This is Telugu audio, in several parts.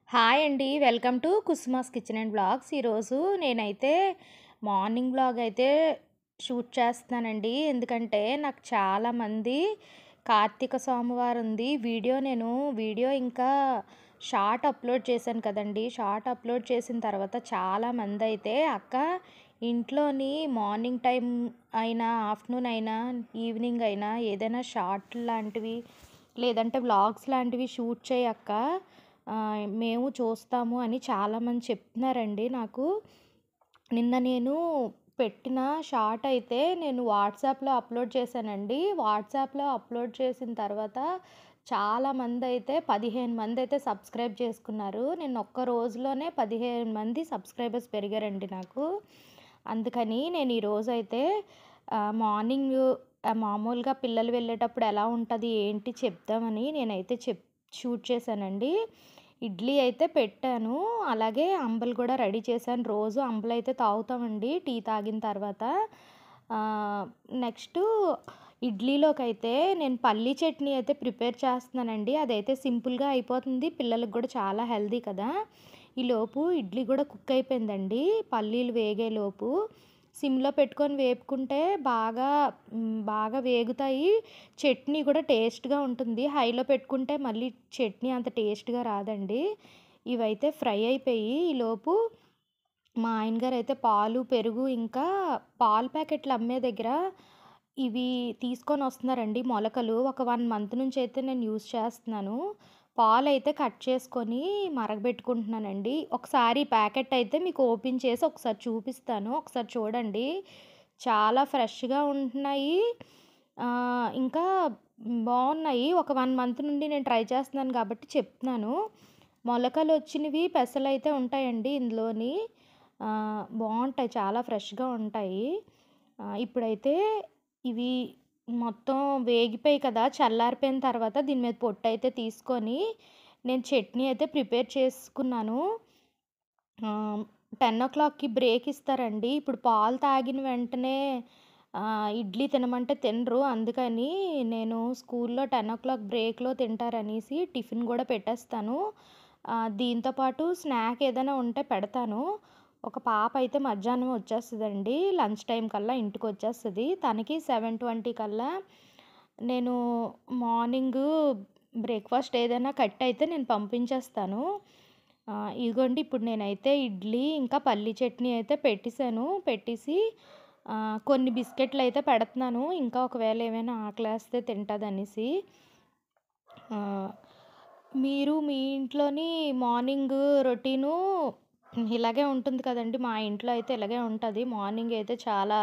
హాయ్ అండి. Welcome to Kusuma's kitchen and blogs. ఈరోజు నేనైతే మార్నింగ్ బ్లాగ్ అయితే షూట్ చేస్తున్నానండి. ఎందుకంటే నాకు చాలామంది కార్తీక సోమవారం ఉంది వీడియో ఇంకా షార్ట్ అప్లోడ్ చేశాను కదండి. షార్ట్ అప్లోడ్ చేసిన తర్వాత చాలామంది అయితే అక్క ఇంట్లోని మార్నింగ్ టైం అయినా ఆఫ్టర్నూన్ అయినా ఈవినింగ్ అయినా ఏదైనా షార్ట్ లాంటివి లేదంటే వ్లాగ్స్ లాంటివి షూట్ చేయక్క, మేము చూస్తాము అని చాలామంది చెప్తున్నారండి నాకు. నిన్న నేను పెట్టిన షార్ట్ అయితే నేను వాట్సాప్‌లో అప్లోడ్ చేశానండి. వాట్సాప్‌లో అప్లోడ్ చేసిన తర్వాత చాలామంది అయితే 15 మంది అయితే సబ్స్క్రైబ్ చేసుకున్నారు. నేను ఒక్క రోజులోనే 15 మంది సబ్స్క్రైబర్స్ పెరిగారండి నాకు. అందుకని నేను ఈరోజైతే మార్నింగ్ మామూలుగా పిల్లలు వెళ్ళేటప్పుడు ఎలా ఉంటది ఏంటి చెప్దామని నేనైతే షూట్ చేశానండి. ఇడ్లీ అయితే పెట్టాను. అలాగే అంబలి కూడా రెడీ చేశాను. రోజు అంబలైతే తాగుతామండి టీ తాగిన తర్వాత. నెక్స్టు ఇడ్లీలోకైతే నేను పల్లీ చట్నీ అయితే ప్రిపేర్ చేస్తున్నానండి. అదైతే సింపుల్‌గా అయిపోతుంది. పిల్లలకి కూడా చాలా హెల్తీ కదా! ఈలోపు ఇడ్లీ కూడా కుక్ అయిపోయిందండి. పల్లీలు వేగేలోపు సిమ్‌లో పెట్టుకొని వేపుకుంటే బాగా వేగుతాయి. చట్నీ కూడా టేస్ట్‌గా ఉంటుంది. హైలో పెట్టుకుంటే మళ్ళీ చట్నీ అంత టేస్ట్‌గా రాదండి. ఇవైతే ఫ్రై అయిపోయి ఈలోపు మా ఆయన గారైతే పాలు, పెరుగు ఇంకా పాల ప్యాకెట్లు అమ్మే దగ్గర ఇవి తీసుకొనొస్తున్నారండి మొలకలు. ఒక 1 మంత్ నుంచయితే నేను యూజ్ చేస్తున్నాను. పాలైతే కట్ చేసుకొని మరగబెట్టుకుంటున్నానండి. ఒకసారి ప్యాకెట్ అయితే మీకు ఓపెన్ చేసి ఒకసారి చూపిస్తాను. ఒకసారి చూడండి. చాలా ఫ్రెష్‌గా ఉంటున్నాయి. ఇంకా బావున్నాయి. ఒక 1 మంత్ నుండి నేను ట్రై చేస్తున్నాను కాబట్టి చెప్తున్నాను. మొలకలొచ్చినవి పెసలైతే ఉంటాయండి ఇందులోని. బావుంటాయి. చాలా ఫ్రెష్‌గా ఉంటాయి. ఇప్పుడైతే ఇవి మొత్తం వేగిపోయాయి కదా! చల్లారిపోయిన తర్వాత దీని మీద పొట్టయితే తీసుకొని నేను చట్నీ అయితే ప్రిపేర్ చేసుకున్నాను. 10:00కి బ్రేక్ ఇస్తారండి. ఇప్పుడు పాలు తాగిన వెంటనే ఇడ్లీ తినమంటే తినరు. అందుకని నేను స్కూల్లో 10:00 బ్రేక్‌లో తింటారనేసి టిఫిన్ గూడా పెట్టేస్తాను. దీంతో పాటు స్నాక్ ఏదైనా ఉంటే పెడతాను. ఒక పాప అయితే మధ్యాహ్నం వచ్చేస్తదండి. లంచ్ టైం కల్లా ఇంటికొచ్చేస్తది. తనకి 7:20 కల్లా నేను మార్నింగు బ్రేక్‌ఫాస్ట్ ఏదైనా కట్టయితే నేను పంపించేస్తాను. ఇదిగోండి ఇప్పుడు నేనైతే ఇడ్లీ ఇంకా పల్లీ చట్నీ అయితే పెట్టేసాను. పెట్టేసి కొన్ని బిస్కెట్లయితే పెడుతున్నాను. ఇంకా ఒకవేళ ఏమైనా ఆకలేస్తే తింటదనేసి. ఆహ్, మీరు మీ ఇంట్లోని మార్నింగు రొటీను ఇలాగే ఉంటుంది కదండీ! మా ఇంట్లో అయితే ఇలాగే ఉంటది. మార్నింగ్ అయితే చాలా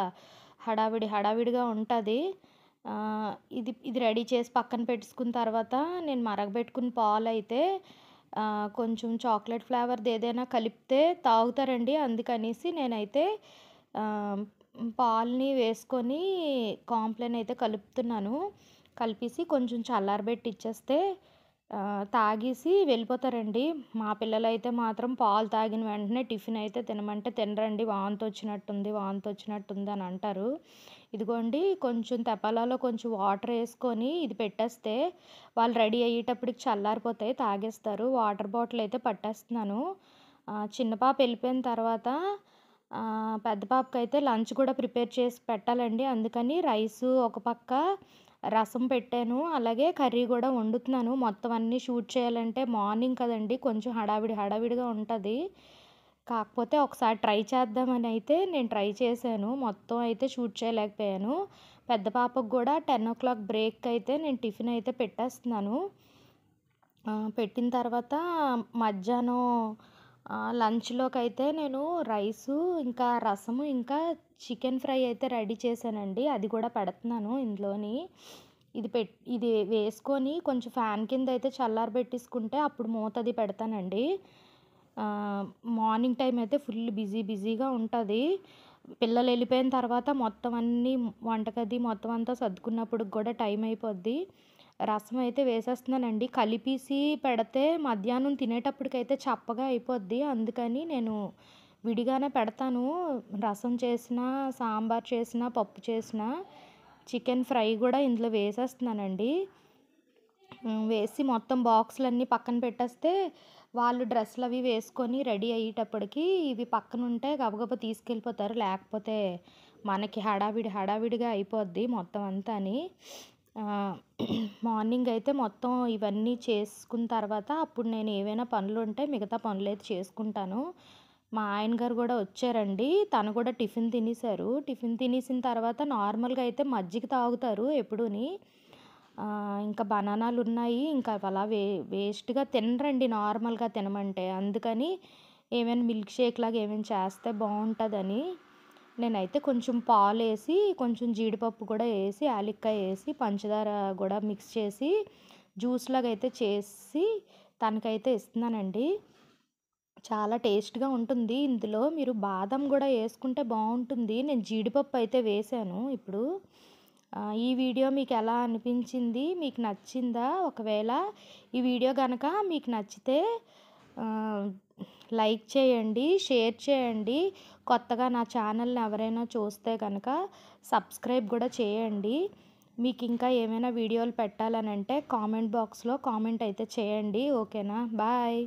హడావిడిగా ఉంటది. ఇది రెడీ చేసి పక్కన పెట్టేసుకున్న తర్వాత నేను మరగబెట్టుకున్న పాలైతే కొంచెం చాక్లెట్ ఫ్లేవర్‌ది ఏదైనా కలిపితే తాగుతారండి. అందుకనేసి నేనైతే ఆహ్, పాలని వేసుకొని కాంప్లెన్ అయితే కలుపుతున్నాను. కలిపేసి కొంచెం చల్లారబెట్టి ఇచ్చేస్తే తాగేసి వెళ్ళిపోతారండి. మా పిల్లలైతే మాత్రం పాలు తాగిన వెంటనే టిఫిన్ అయితే తినమంటే తినరండి. వాంతొచ్చినట్టుంది అని అంటారు. ఇదిగోండి కొంచెం తెపాలలో కొంచెం వాటర్ ఏసుకొని ఇది పెట్టేస్తే వాళ్ళు రెడీ అయ్యేటప్పటికి చల్లారిపోతాయి. తాగేస్తారు. వాటర్ బాటిల్ అయితే పట్టేస్తున్నాను. చిన్న పాప వెళ్ళిపోయిన తర్వాత పెద్ద పాపకైతే లంచ్ కూడా ప్రిపేర్ చేసి పెట్టాలండి. అందుకని రైసు ఒక పక్క, రసం పెట్టాను. అలాగే కర్రీ గూడా వండుతున్నాను. మొత్తం అన్నీ షూట్ చేయాలంటే మార్నింగ్ కదండీ! కొంచెం హడావిడిగా ఉంటది. కాకపోతే ఒకసారి ట్రై చేద్దామని అయితే నేను ట్రై చేశాను. మొత్తం అయితే షూట్ చేయలేకపోయాను. పెద్ద పాపకు గూడా 10:00 బ్రేక్ అయితే నేను టిఫిన్ అయితే పెట్టేస్తున్నాను. పెట్టిన తర్వాత మధ్యాహ్నం లంచ్‌లోకైతే నేను రైసు, ఇంకా రసము, ఇంకా చికెన్ ఫ్రై అయితే రెడీ చేశానండి. అది గూడా పెడుతున్నాను ఇందులోని. ఇది వేసుకొని కొంచెం ఫ్యాన్ కింద అయితే చల్లారబెట్టేసుకుంటే అప్పుడు మూతది పెడతానండి. మార్నింగ్ టైమ్ అయితే ఫుల్ బిజీగా ఉంటది. పిల్లలెళ్ళిపోయిన తర్వాత మొత్తం అన్నీ వంటగది మొత్తం అంతా సర్దుకున్నప్పటికి గూడా టైం అయిపోద్ది. రసం అయితే వేసేస్తున్నానండి. కలిపేసి పెడితే మధ్యాహ్నం తినేటప్పటికైతే చప్పగా అయిపోద్ది. అందుకని నేను విడిగానే పెడతాను. రసం చేసినా, సాంబార్ చేసినా, పప్పు చేసినా. చికెన్ ఫ్రై గూడా ఇందులో వేసేస్తున్నానండి. వేసి మొత్తం బాక్సులన్నీ పక్కన పెట్టేస్తే వాళ్ళు డ్రెస్‌లవి వేసుకొని రెడీ అయ్యేటప్పటికి ఇవి పక్కనుంటే గబగబా తీసుకెళ్ళిపోతారు. లేకపోతే మనకి హడావిడిగా అయిపోద్ది మొత్తం అంతాని. ఆహ్, మార్నింగ్ అయితే మొత్తం ఇవన్నీ చేసుకున్న తర్వాత అప్పుడు నేను ఏవైనా పనులుంటే మిగతా పనులైతే చేసుకుంటాను. మా ఆయన గారు గూడా వచ్చారండి. తను కూడా టిఫిన్ తినేసారు. టిఫిన్ తినేసిన తర్వాత నార్మల్‌గా అయితే మజ్జిగ తాగుతారు ఎప్పుడూని. ఇంకా బనానాలున్నాయి. ఇంకా అలా వేస్ట్‌గా తినరండి నార్మల్‌గా తినమంటే. అందుకని ఏమైనా మిల్క్ షేక్ లాగా ఏమైనా చేస్తే బావుంటదని, నేనైతే కొంచెం పాలేసి, కొంచెం జీడిపప్పు కూడా ఏసి, యాలక్కాయ ఏసి, పంచదార గూడా మిక్స్ చేసి, జ్యూస్ లాగా అయితే చేసి తనకైతే ఇస్తున్నానండి. చాలా టేస్ట్‌గా ఉంటుంది. ఇందులో మీరు బాదం గూడా యేసుకుంటే బావుంటుంది. నేను జీడిపప్పు అయితే వేశాను ఇప్పుడు. ఈ వీడియో మీకెలా అనిపించింది? మీకు నచ్చిందా? ఒకవేళ ఈ వీడియో గనక మీకు నచ్చితే ఆహ్, లైక్ చేయండి, షేర్ చేయండి. కొత్తగా నా ఛానల్‌ని ఎవరైనా చూస్తే గనక సబ్స్క్రైబ్ గూడా చేయండి. మీకింకా ఏమైనా వీడియోలు పెట్టాలనంటే కామెంట్ బాక్స్‌లో కామెంట్ అయితే చేయండి. ఓకేనా? బాయ్.